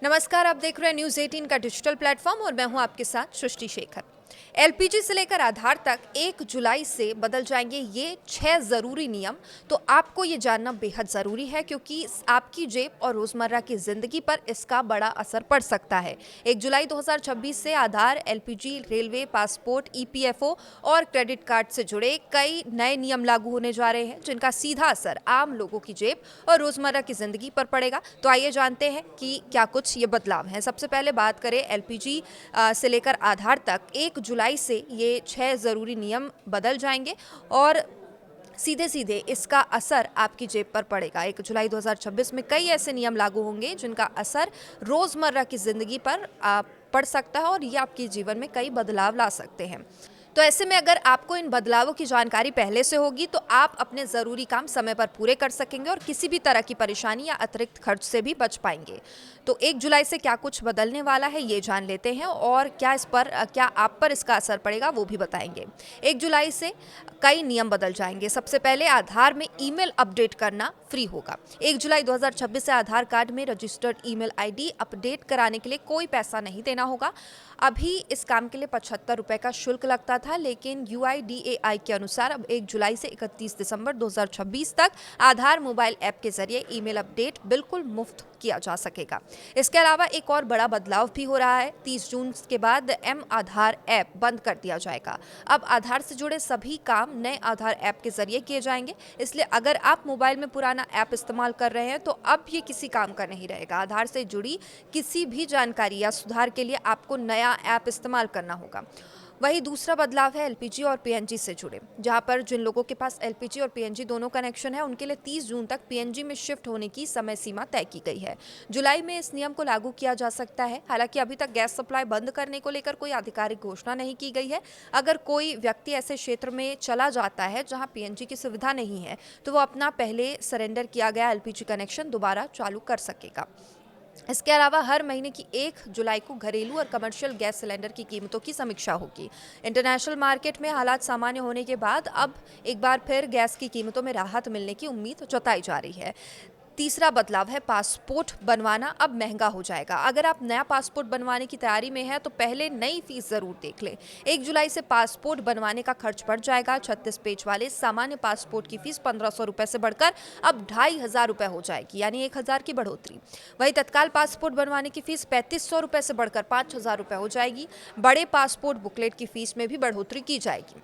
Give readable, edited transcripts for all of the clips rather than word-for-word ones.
नमस्कार, आप देख रहे हैं न्यूज़ 18 का डिजिटल प्लेटफॉर्म और मैं हूं आपके साथ सृष्टि शेखर। एलपीजी से लेकर आधार तक 1 जुलाई से बदल जाएंगे ये 6 ज़रूरी नियम। तो आपको ये जानना बेहद ज़रूरी है क्योंकि आपकी जेब और रोज़मर्रा की ज़िंदगी पर इसका बड़ा असर पड़ सकता है। 1 जुलाई 2026 से आधार, एलपीजी, रेलवे, पासपोर्ट, ईपीएफओ और क्रेडिट कार्ड से जुड़े कई नए नियम लागू होने जा रहे हैं, जिनका सीधा असर आम लोगों की जेब और रोज़मर्रा की ज़िंदगी पर पड़ेगा। तो आइए जानते हैं कि क्या कुछ ये बदलाव हैं। सबसे पहले बात करें एलपीजी से लेकर आधार तक 1 जुलाई से ये 6 ज़रूरी नियम बदल जाएंगे और सीधे सीधे इसका असर आपकी जेब पर पड़ेगा। 1 जुलाई 2026 में कई ऐसे नियम लागू होंगे जिनका असर रोज़मर्रा की ज़िंदगी पर पड़ सकता है और ये आपके जीवन में कई बदलाव ला सकते हैं। तो ऐसे में अगर आपको इन बदलावों की जानकारी पहले से होगी तो आप अपने ज़रूरी काम समय पर पूरे कर सकेंगे और किसी भी तरह की परेशानी या अतिरिक्त खर्च से भी बच पाएंगे। तो 1 जुलाई से क्या कुछ बदलने वाला है ये जान लेते हैं और क्या आप पर इसका असर पड़ेगा वो भी बताएंगे। 1 जुलाई से कई नियम बदल जाएंगे। सबसे पहले आधार में ईमेल अपडेट करना फ्री होगा। 1 जुलाई 2026 से आधार कार्ड में रजिस्टर्ड ईमेल आईडी अपडेट कराने के लिए कोई पैसा नहीं देना होगा। अभी इस काम के लिए 75 रुपये का शुल्क लगता था, लेकिन यूआईडीएआई के अनुसार अब 1 जुलाई से 31 दिसंबर 2026 तक आधार मोबाइल ऐप के जरिए ईमेल अपडेट बिल्कुल मुफ्त किया जा सकेगा। इसके अलावा एक और बड़ा बदलाव भी हो रहा है। 30 जून के बाद एम आधार ऐप बंद कर दिया जाएगा। अब आधार से जुड़े सभी काम नए आधार ऐप के जरिए किए जाएंगे। इसलिए अगर आप मोबाइल में पुराना ऐप इस्तेमाल कर रहे हैं तो अब ये किसी काम का नहीं रहेगा। आधार से जुड़ी किसी भी जानकारी या सुधार के लिए आपको नया ऐप इस्तेमाल करना होगा। वही दूसरा बदलाव है एलपीजी और पीएनजी से जुड़े, जहां पर जिन लोगों के पास एलपीजी और पीएनजी दोनों कनेक्शन है उनके लिए 30 जून तक पीएनजी में शिफ्ट होने की समय सीमा तय की गई है। जुलाई में इस नियम को लागू किया जा सकता है। हालांकि अभी तक गैस सप्लाई बंद करने को लेकर कोई आधिकारिक घोषणा नहीं की गई है। अगर कोई व्यक्ति ऐसे क्षेत्र में चला जाता है जहाँ पीएनजी की सुविधा नहीं है तो वो अपना पहले सरेंडर किया गया एलपीजी कनेक्शन दोबारा चालू कर सकेगा। इसके अलावा हर महीने की 1 जुलाई को घरेलू और कमर्शियल गैस सिलेंडर की कीमतों की समीक्षा होगी। इंटरनेशनल मार्केट में हालात सामान्य होने के बाद अब एक बार फिर गैस की कीमतों में राहत मिलने की उम्मीद जताई जा रही है। तीसरा बदलाव है पासपोर्ट बनवाना अब महंगा हो जाएगा। अगर आप नया पासपोर्ट बनवाने की तैयारी में हैं तो पहले नई फीस जरूर देख लें। 1 जुलाई से पासपोर्ट बनवाने का खर्च बढ़ जाएगा। 36 पेज वाले सामान्य पासपोर्ट की फीस 1500 रुपए से बढ़कर अब 2500 रुपए हो जाएगी, यानी 1000 की बढ़ोतरी। वही तत्काल पासपोर्ट बनवाने की फीस 3500 रुपए से बढ़कर 5000 रुपए हो जाएगी। बड़े पासपोर्ट बुकलेट की फीस में भी बढ़ोतरी की जाएगी।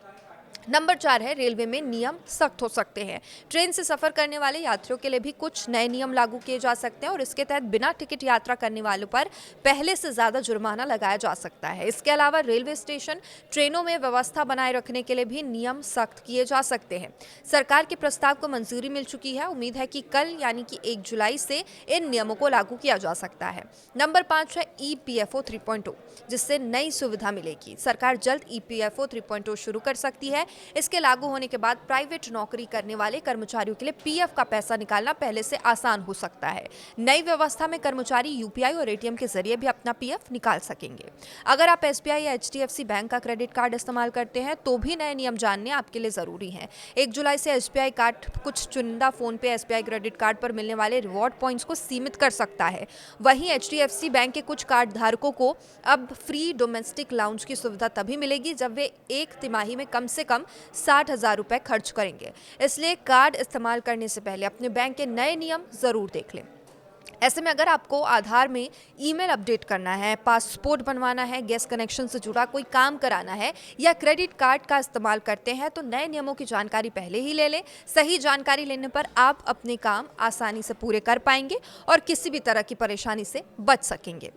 नंबर 4 है रेलवे में नियम सख्त हो सकते हैं। ट्रेन से सफर करने वाले यात्रियों के लिए भी कुछ नए नियम लागू किए जा सकते हैं और इसके तहत बिना टिकट यात्रा करने वालों पर पहले से ज्यादा जुर्माना लगाया जा सकता है। इसके अलावा रेलवे स्टेशन, ट्रेनों में व्यवस्था बनाए रखने के लिए भी नियम सख्त किए जा सकते हैं। सरकार के प्रस्ताव को मंजूरी मिल चुकी है। उम्मीद है कि कल यानी कि 1 जुलाई से इन नियमों को लागू किया जा सकता है। नंबर 5 है ईपीएफओ 3.0, जिससे नई सुविधा मिलेगी। सरकार जल्द ईपीएफओ 3.0 शुरू कर सकती है। इसके लागू होने के बाद प्राइवेट नौकरी करने वाले कर्मचारियों के लिए पीएफ का पैसा निकालना पहले से आसान हो सकता है। नई व्यवस्था में कर्मचारी यूपीआई और एटीएम के जरिए भी अपना पीएफ निकाल सकेंगे। अगर आप एसबीआई या एचडीएफसी बैंक का क्रेडिट कार्ड इस्तेमाल करते हैं तो भी नए नियम जानने आपके लिए जरूरी हैं। 1 जुलाई से एसबीआई कार्ड कुछ चुनिंदा फोन पे एसबीआई क्रेडिट कार्ड पर मिलने वाले रिवॉर्ड पॉइंट्स को सीमित कर सकता है। वहीं एचडीएफसी बैंक के कुछ कार्ड धारकों को अब फ्री डोमेस्टिक लाउंज की सुविधा तभी मिलेगी जब वे एक तिमाही में कम से कम 60,000 रुपए खर्च करेंगे। इसलिए कार्ड इस्तेमाल करने से पहले अपने बैंक के नए नियम जरूर देख लें। ऐसे में अगर आपको आधार में ईमेल अपडेट करना है, पासपोर्ट बनवाना है, गैस कनेक्शन से जुड़ा कोई काम कराना है या क्रेडिट कार्ड का इस्तेमाल करते हैं तो नए नियमों की जानकारी पहले ही ले लें। सही जानकारी लेने पर आप अपने काम आसानी से पूरे कर पाएंगे और किसी भी तरह की परेशानी से बच सकेंगे।